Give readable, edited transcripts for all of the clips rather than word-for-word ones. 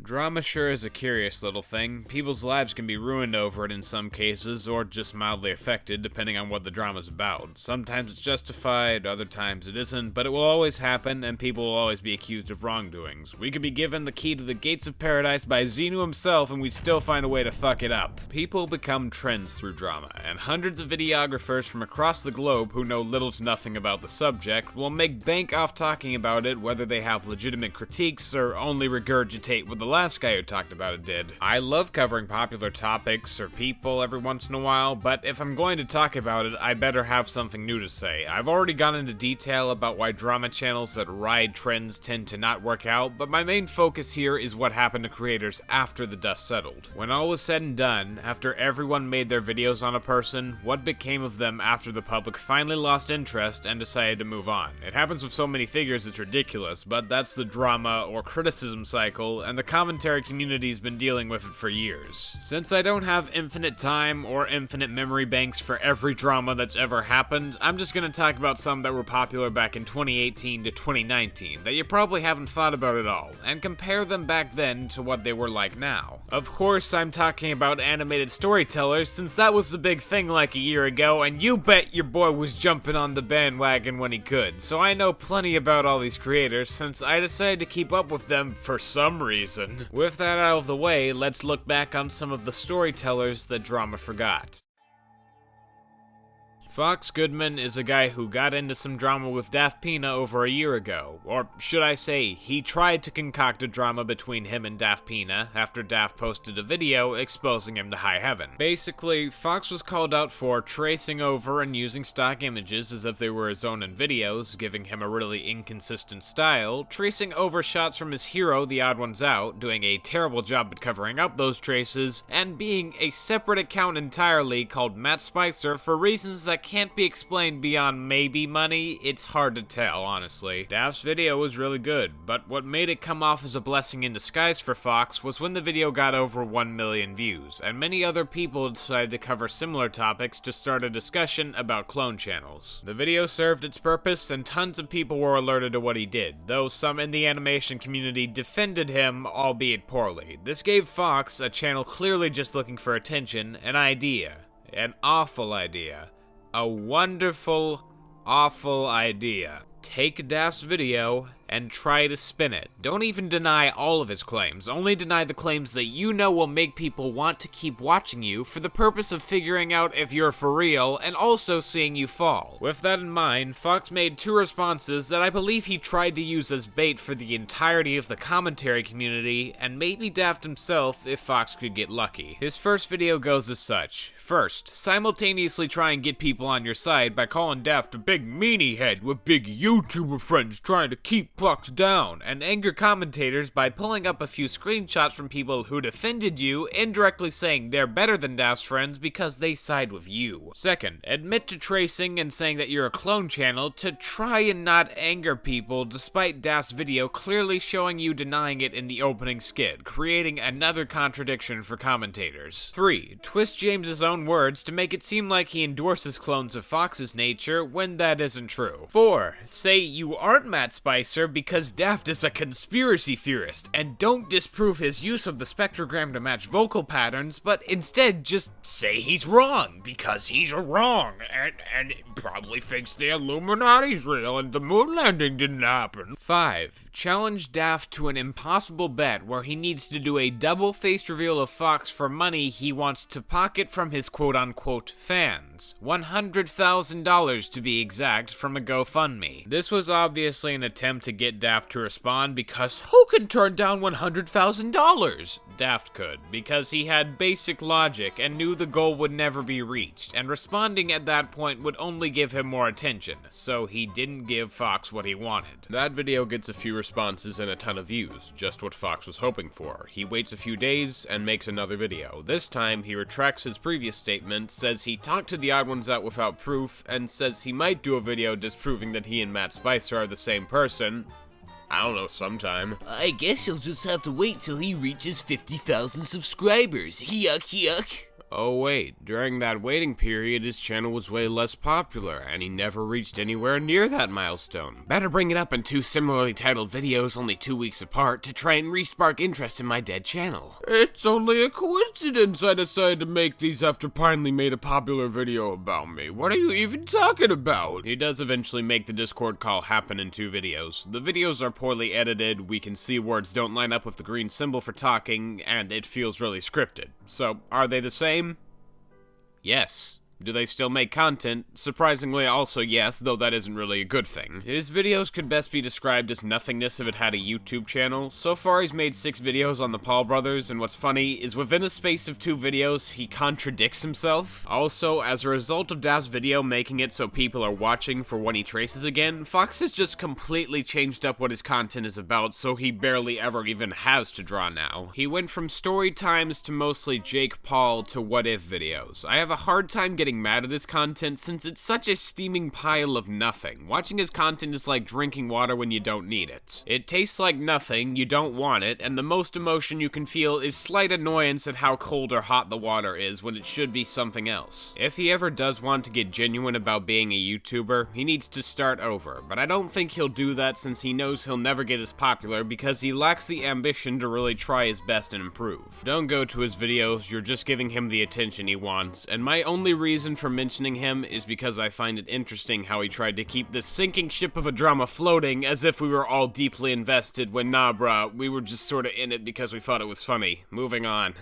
Drama sure is a curious little thing. People's lives can be ruined over it in some cases, or just mildly affected, depending on what the drama's about. Sometimes it's justified, other times it isn't, but it will always happen, and people will always be accused of wrongdoings. We could be given the key to the gates of paradise by Xenu himself, and we'd still find a way to fuck it up. People become trends through drama, and hundreds of videographers from across the globe who know little to nothing about the subject will make bank off talking about it, whether they have legitimate critiques or only regurgitate what the last guy who talked about it did. I love covering popular topics or people every once in a while, but if I'm going to talk about it, I better have something new to say. I've already gone into detail about why drama channels that ride trends tend to not work out, but my main focus here is what happened to creators after the dust settled. When all was said and done, after everyone made their videos on a person, what became of them after the public finally lost interest and decided to move on? It happens with so many figures it's ridiculous, but that's the drama or criticism cycle, and the commentary community's been dealing with it for years. Since I don't have infinite time or infinite memory banks for every drama that's ever happened, I'm just gonna talk about some that were popular back in 2018 to 2019 that you probably haven't thought about at all, and compare them back then to what they were like now. Of course, I'm talking about animated storytellers, since that was the big thing like a year ago, and you bet your boy was jumping on the bandwagon when he could, so I know plenty about all these creators since I decided to keep up with them for some reason. With that out of the way, let's look back on some of the storytellers that drama forgot. Fox Goodman is a guy who got into some drama with Daft Pina over a year ago, or should I say, he tried to concoct a drama between him and Daft Pina after Daft posted a video exposing him to high heaven. Basically, Fox was called out for tracing over and using stock images as if they were his own in videos, giving him a really inconsistent style, tracing over shots from his hero, The Odd Ones Out, doing a terrible job at covering up those traces, and being a separate account entirely called Matt Spicer for reasons that can't be explained beyond maybe money. It's hard to tell, honestly. Daft's video was really good, but what made it come off as a blessing in disguise for Fox was when the video got over 1 million views, and many other people decided to cover similar topics to start a discussion about clone channels. The video served its purpose, and tons of people were alerted to what he did, though some in the animation community defended him, albeit poorly. This gave Fox, a channel clearly just looking for attention, an idea. An awful idea. A wonderful, awful idea. Take Daft's video and try to spin it. Don't even deny all of his claims, only deny the claims that you know will make people want to keep watching you for the purpose of figuring out if you're for real and also seeing you fall. With that in mind, Fox made two responses that I believe he tried to use as bait for the entirety of the commentary community, and maybe Daft himself if Fox could get lucky. His first video goes as such. First, simultaneously try and get people on your side by calling Daft a big meanie head with big YouTuber friends trying to keep Fox down, and anger commentators by pulling up a few screenshots from people who defended you, indirectly saying they're better than Daft's friends because they side with you. Second, admit to tracing and saying that you're a clone channel to try and not anger people despite Daft's video clearly showing you denying it in the opening skit, creating another contradiction for commentators. 3. Twist James's own words to make it seem like he endorses clones of Fox's nature when that isn't true. 4. Say you aren't Matt Spicer because Daft is a conspiracy theorist, and don't disprove his use of the spectrogram to match vocal patterns, but instead just say he's wrong, because he's wrong, and probably thinks the Illuminati's real and the moon landing didn't happen. 5. Challenge Daft to an impossible bet where he needs to do a double-faced reveal of Fox for money he wants to pocket from his quote-unquote fans. $100,000 to be exact from a GoFundMe. This was obviously an attempt to get Daft to respond because who can turn down $100,000? Daft could, because he had basic logic and knew the goal would never be reached, and responding at that point would only give him more attention, so he didn't give Fox what he wanted. That video gets a few responses and a ton of views, just what Fox was hoping for. He waits a few days and makes another video. This time, he retracts his previous statement, says he talked to The Odd Ones Out without proof, and says he might do a video disproving that he and Matt Spicer are the same person. I don't know, sometime. I guess you'll just have to wait till he reaches 50,000 subscribers. Yuck, yuck. Oh wait, during that waiting period, his channel was way less popular, and he never reached anywhere near that milestone. Better bring it up in 2 similarly titled videos only 2 weeks apart to try and re-spark interest in my dead channel. It's only a coincidence I decided to make these after Pinely made a popular video about me. What are you even talking about? He does eventually make the Discord call happen in 2 videos. The videos are poorly edited, we can see words don't line up with the green symbol for talking, and it feels really scripted. So, are they the same? Yes. Do they still make content? Surprisingly also yes, though that isn't really a good thing. His videos could best be described as nothingness if it had a YouTube channel. So far he's made 6 videos on the Paul brothers, and what's funny is within a space of 2 videos, he contradicts himself. Also, as a result of Dav's video making it so people are watching for when he traces again, Fox has just completely changed up what his content is about, so he barely ever even has to draw now. He went from story times to mostly Jake Paul to what if videos. I have a hard time getting mad at his content since it's such a steaming pile of nothing. Watching his content is like drinking water when you don't need it. It tastes like nothing, you don't want it, and the most emotion you can feel is slight annoyance at how cold or hot the water is when it should be something else. If he ever does want to get genuine about being a YouTuber, he needs to start over, but I don't think he'll do that since he knows he'll never get as popular because he lacks the ambition to really try his best and improve. Don't go to his videos, you're just giving him the attention he wants, and my only reason for mentioning him is because I find it interesting how he tried to keep this sinking ship of a drama floating as if we were all deeply invested when nah bruh, we were just sorta in it because we thought it was funny. Moving on.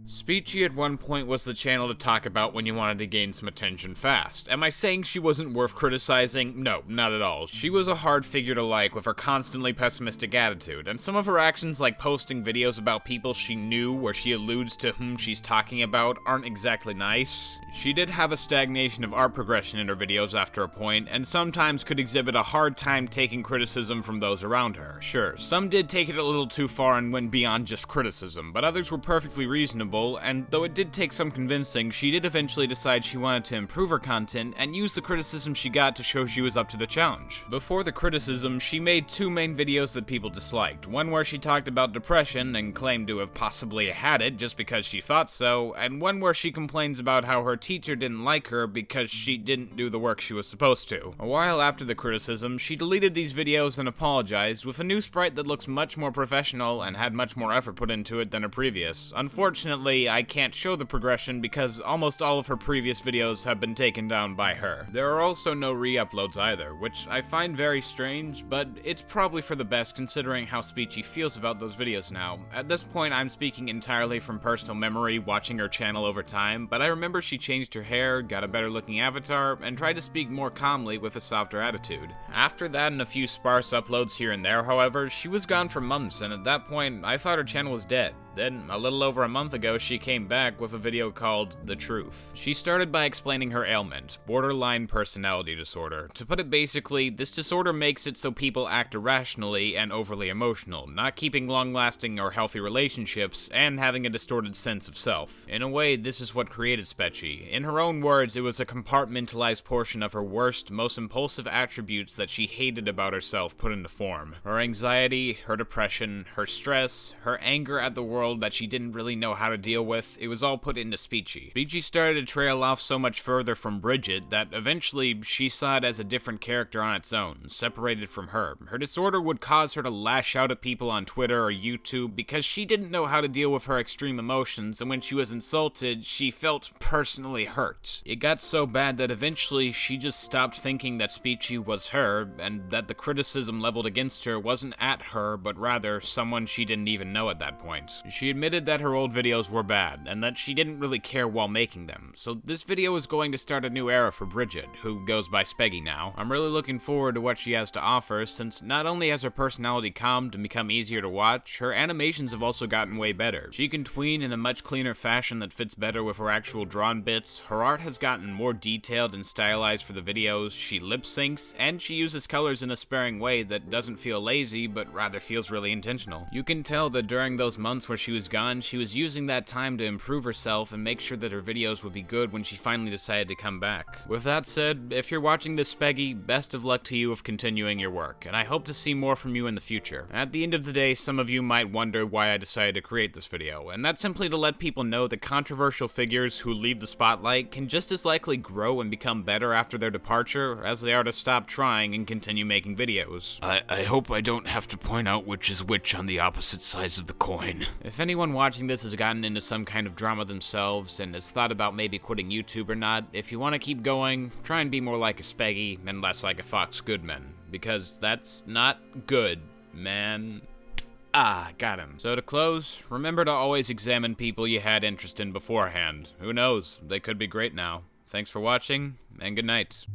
Spechie at one point was the channel to talk about when you wanted to gain some attention fast. Am I saying she wasn't worth criticizing? No, not at all. She was a hard figure to like with her constantly pessimistic attitude, and some of her actions like posting videos about people she knew where she alludes to whom she's talking about aren't exactly nice. She did have a stagnation of art progression in her videos after a point, and sometimes could exhibit a hard time taking criticism from those around her. Sure, some did take it a little too far and went beyond just criticism, but others were perfectly reasonable, and though it did take some convincing, she did eventually decide she wanted to improve her content and use the criticism she got to show she was up to the challenge. Before the criticism, she made 2 main videos that people disliked, one where she talked about depression and claimed to have possibly had it just because she thought so, and one where she complains about how her teacher didn't like her because she didn't do the work she was supposed to. A while after the criticism, she deleted these videos and apologized with a new sprite that looks much more professional and had much more effort put into it than her previous. Unfortunately, I can't show the progression because almost all of her previous videos have been taken down by her. There are also no re-uploads either, which I find very strange, but it's probably for the best considering how Spechie feels about those videos now. At this point, I'm speaking entirely from personal memory watching her channel over time, but I remember she changed her hair, got a better looking avatar, and tried to speak more calmly with a softer attitude. After that and a few sparse uploads here and there, however, she was gone for months, and at that point, I thought her channel was dead. Then, a little over a month ago, she came back with a video called The Truth. She started by explaining her ailment, borderline personality disorder. To put it basically, this disorder makes it so people act irrationally and overly emotional, not keeping long-lasting or healthy relationships, and having a distorted sense of self. In a way, this is what created Spechie. In her own words, it was a compartmentalized portion of her worst, most impulsive attributes that she hated about herself put into form. Her anxiety, her depression, her stress, her anger at the world that she didn't really know how to deal with, it was all put into Spechie. Spechie started to trail off so much further from Bridget that eventually she saw it as a different character on its own, separated from her. Her disorder would cause her to lash out at people on Twitter or YouTube because she didn't know how to deal with her extreme emotions, and when she was insulted, she felt personally hurt. It got so bad that eventually she just stopped thinking that Spechie was her, and that the criticism leveled against her wasn't at her, but rather someone she didn't even know at that point. She admitted that her old videos were bad, and that she didn't really care while making them, so this video is going to start a new era for Bridget, who goes by Spechie now. I'm really looking forward to what she has to offer, since not only has her personality calmed and become easier to watch, her animations have also gotten way better. She can tween in a much cleaner fashion that fits better with her actual drawn bits, her art has gotten more detailed and stylized for the videos, she lip syncs, and she uses colors in a sparing way that doesn't feel lazy, but rather feels really intentional. You can tell that during those months where she was gone, she was using that time to improve herself and make sure that her videos would be good when she finally decided to come back. With that said, if you're watching this, Spechie, best of luck to you of continuing your work, and I hope to see more from you in the future. At the end of the day, some of you might wonder why I decided to create this video, and that's simply to let people know that controversial figures who leave the spotlight can just as likely grow and become better after their departure as they are to stop trying and continue making videos. I hope I don't have to point out which is which on the opposite sides of the coin. If anyone watching this has gotten into some kind of drama themselves and has thought about maybe quitting YouTube or not, if you want to keep going, try and be more like a Spechie and less like a Fox Goodman, because that's not good, man. Ah, got him. So to close, remember to always examine people you had interest in beforehand. Who knows, they could be great now. Thanks for watching, and good night.